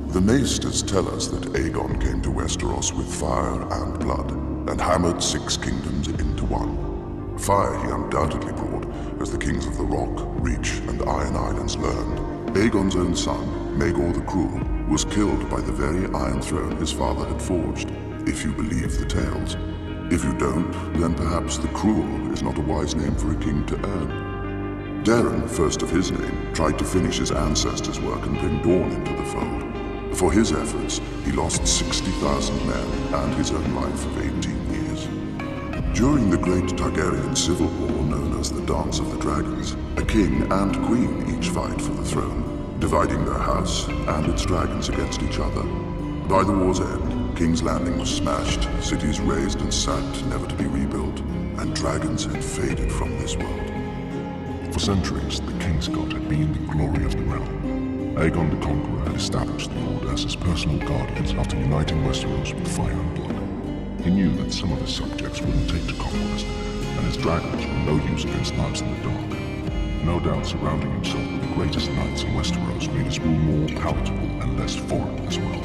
The Maesters tell us that Aegon came to Westeros with fire and blood, and hammered 6 kingdoms into one. Fire he undoubtedly brought, as the kings of the Rock, Reach, and Iron Islands learned. Aegon's own son, Maegor the Cruel, was killed by the very Iron Throne his father had forged, if you believe the tales. If you don't, then perhaps the Cruel is not a wise name for a king to earn. Darren, first of his name, tried to finish his ancestors' work and bring Dawn into the fold. For his efforts, he lost 60,000 men and his own life of 18 years. During the Great Targaryen Civil War known as the Dance of the Dragons, a king and queen each fight for the throne, dividing their house and its dragons against each other. By the war's end, King's Landing was smashed, cities razed and sacked, never to be rebuilt, and dragons had faded from this world. For centuries, the Kingsguard had been the glory of the realm. Aegon the Conqueror had established the Order as his personal guardians after uniting Westeros with fire and blood. He knew that some of his subjects wouldn't take to conquest, and his dragons were no use against knights in the dark. No doubt surrounding himself with the greatest knights in Westeros made his rule more palatable and less foreign as well.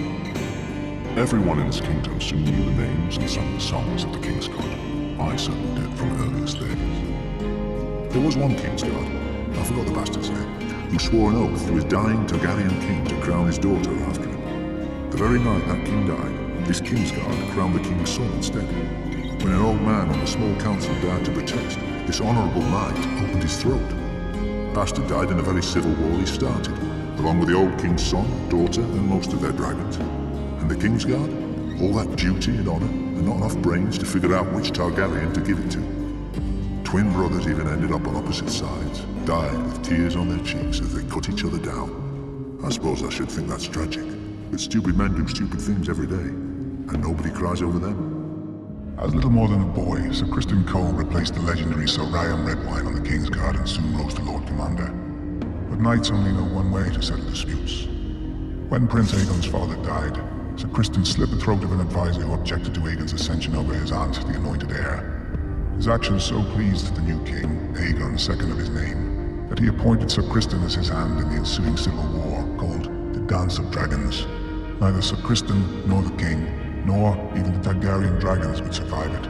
Everyone in his kingdom soon knew the names and sang the songs of the Kingsguard. I certainly did from earliest days. There was one Kingsguard, I forgot the bastard's name, who swore an oath to his dying Targaryen king to crown his daughter after him. The very night that king died, this Kingsguard crowned the king's son instead. When an old man on the small council dared to protest, this honourable knight opened his throat. The bastard died in a very civil war he started, along with the old king's son, daughter, and most of their dragons. And the Kingsguard? All that duty and honour, and not enough brains to figure out which Targaryen to give it to. Twin brothers even ended up on opposite sides, died with tears on their cheeks as they cut each other down. I suppose I should think that's tragic, but stupid men do stupid things every day, and nobody cries over them. As little more than a boy, Sir Criston Cole replaced the legendary Sir Ryan Redwine on the Kingsguard and soon rose to Lord Commander. But knights only know one way to settle disputes. When Prince Aegon's father died, Sir Criston slit the throat of an advisor who objected to Aegon's ascension over his aunt, the anointed heir. His actions so pleased the new king, Aegon, second of his name, that he appointed Sir Criston as his hand in the ensuing civil war, called the Dance of Dragons. Neither Sir Criston, nor the king, nor even the Targaryen dragons would survive it.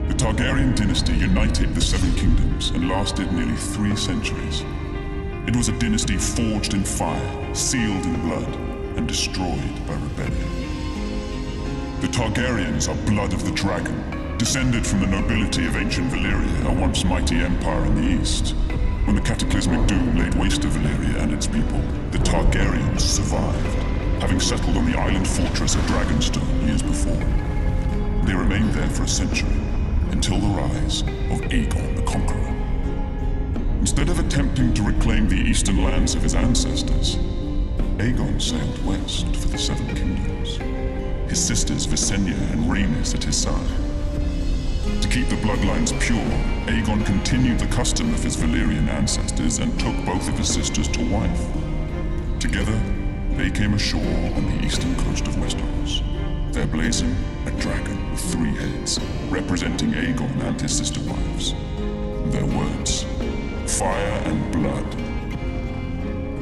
The Targaryen dynasty united the Seven Kingdoms and lasted nearly 3 centuries. It was a dynasty forged in fire, sealed in blood, and destroyed by rebellion. The Targaryens are blood of the dragon, descended from the nobility of ancient Valyria, a once mighty empire in the east. When the cataclysmic doom laid waste to Valyria and its people, the Targaryens survived, having settled on the island fortress of Dragonstone years before. They remained there for a century, until the rise of Aegon the Conqueror. Instead of attempting to reclaim the eastern lands of his ancestors, Aegon sailed west for the Seven Kingdoms, his sisters Visenya and Rhaenys at his side. To keep the bloodlines pure, Aegon continued the custom of his Valyrian ancestors and took both of his sisters to wife. Together, they came ashore on the eastern coast of Westeros, there blazing a dragon with 3 heads, representing Aegon and his sister wives. Their words, fire and blood.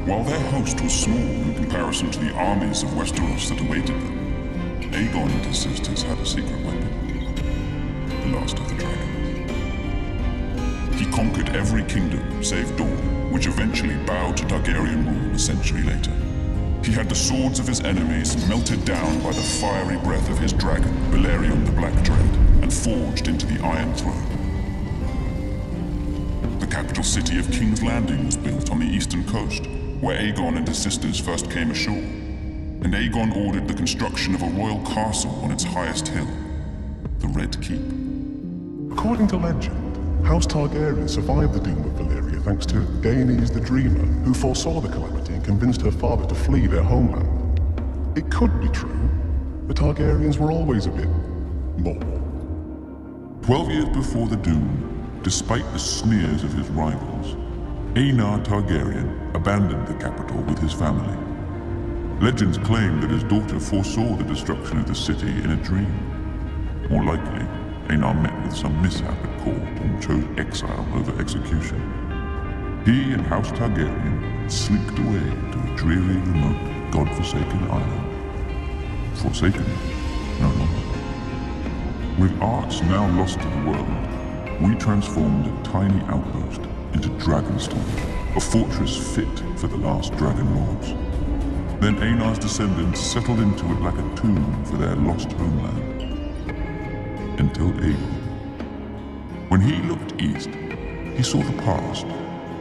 While their host was small in comparison to the armies of Westeros that awaited them, Aegon and his sisters had a secret weapon. The last of the dragons. He conquered every kingdom save Dawn, which eventually bowed to Targaryen rule a century later. He had the swords of his enemies melted down by the fiery breath of his dragon, Balerion the Black Dread, and forged into the Iron Throne. The capital city of King's Landing was built on the eastern coast, where Aegon and his sisters first came ashore, and Aegon ordered the construction of a royal castle on its highest hill, the Red Keep. According to legend, House Targaryen survived the doom of Valyria thanks to Daenerys the Dreamer, who foresaw the calamity and convinced her father to flee their homeland. It could be true. The Targaryens were always a bit more. 12 years before the Doom, despite the sneers of his rivals, Aenar Targaryen abandoned the capital with his family. Legends claim that his daughter foresaw the destruction of the city in a dream. More likely, Aenar met with some mishap at court and chose exile over execution. He and House Targaryen slipped away to a dreary, remote god-forsaken island. Forsaken, no longer. With arts now lost to the world, we transformed a tiny outpost into Dragonstone, a fortress fit for the last Dragon Lords. Then Einar's descendants settled into it like a tomb for their lost homeland. Until Aegon. When he looked east, he saw the past,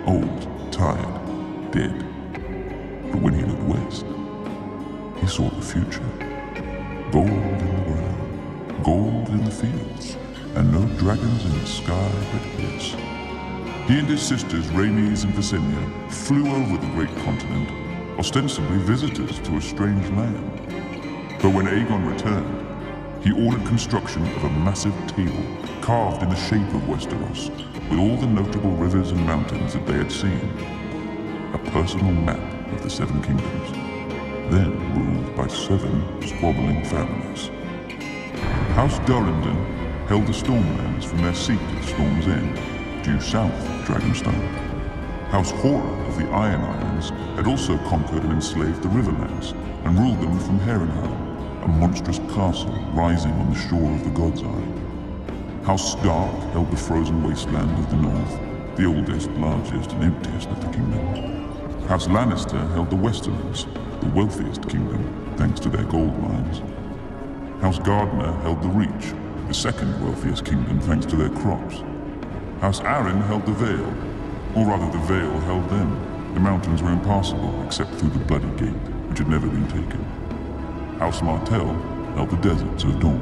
old, tired, dead. But when he looked west, he saw the future. Gold in the ground, gold in the fields, and no dragons in the sky but his. He and his sisters, Rhaenys and Visenya, flew over the great continent, ostensibly visitors to a strange land. But when Aegon returned, he ordered construction of a massive table carved in the shape of Westeros, with all the notable rivers and mountains that they had seen. A personal map of the Seven Kingdoms, then ruled by 7 squabbling families. House Durrandon held the Stormlands from their seat at Storm's End, due south of Dragonstone. House Horror of the Iron Islands had also conquered and enslaved the Riverlands, and ruled them from Harrenhal, a monstrous castle rising on the shore of the God's Eye. House Stark held the frozen wasteland of the north, the oldest, largest, and emptiest of the kingdoms. House Lannister held the Westerlands, the wealthiest kingdom, thanks to their gold mines. House Gardner held the Reach, the second wealthiest kingdom, thanks to their crops. House Arryn held the Vale, or rather the Vale held them. The mountains were impassable, except through the Bloody Gate, which had never been taken. House Martell held the deserts of Dawn,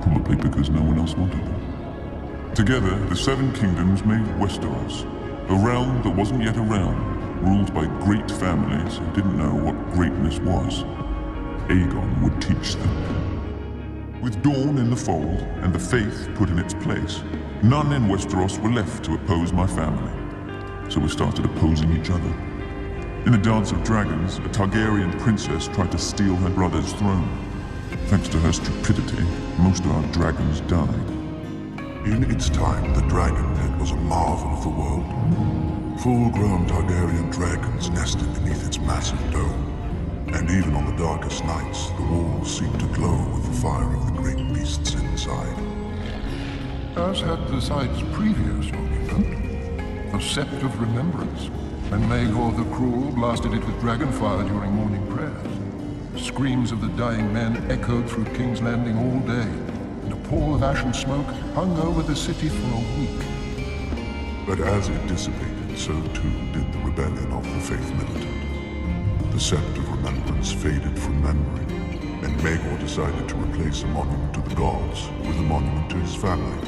probably because no one else wanted them. Together, the 7 kingdoms made Westeros, a realm that wasn't yet a realm, ruled by great families who didn't know what greatness was. Aegon would teach them. With Dawn in the fold and the faith put in its place, none in Westeros were left to oppose my family. So we started opposing each other. In the Dance of Dragons, a Targaryen princess tried to steal her brother's throne. Thanks to her stupidity, most of our dragons died. In its time, the Dragon Pit was a marvel of the world. Full-grown Targaryen dragons nested beneath its massive dome. And even on the darkest nights, the walls seemed to glow with the fire of the great beasts inside. As had the sites previous occupant, the Sept of Remembrance, when Maegor the Cruel blasted it with dragonfire during morning prayers. Screams of the dying men echoed through King's Landing all day, and a pall of ash and smoke hung over the city for a week. But as it dissipated, so too did the rebellion of the Faith Militant. The Sept of Remembrance faded from memory, and Maegor decided to replace a monument to the gods with a monument to his family,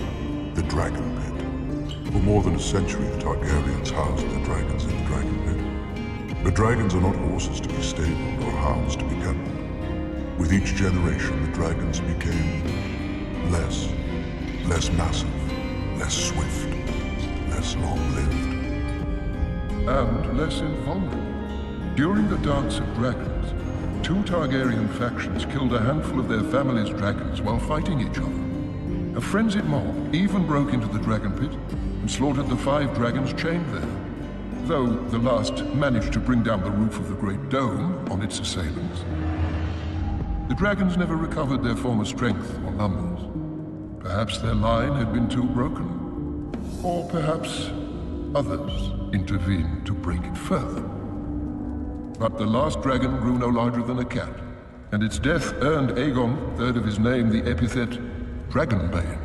the Dragon Pit. For more than a century, the Targaryens housed their dragons in the Dragon Pit. But dragons are not horses to be stabled or hounds to be kennelled. With each generation, the dragons became less massive, less swift, less long-lived. And less invulnerable. During the Dance of Dragons, 2 Targaryen factions killed a handful of their family's dragons while fighting each other. A frenzied mob even broke into the Dragon Pit and slaughtered the 5 dragons chained there, though the last managed to bring down the roof of the Great Dome on its assailants. The dragons never recovered their former strength or numbers. Perhaps their line had been too broken, or perhaps others intervened to break it further. But the last dragon grew no larger than a cat, and its death earned Aegon, third of his name, the epithet Dragonbane.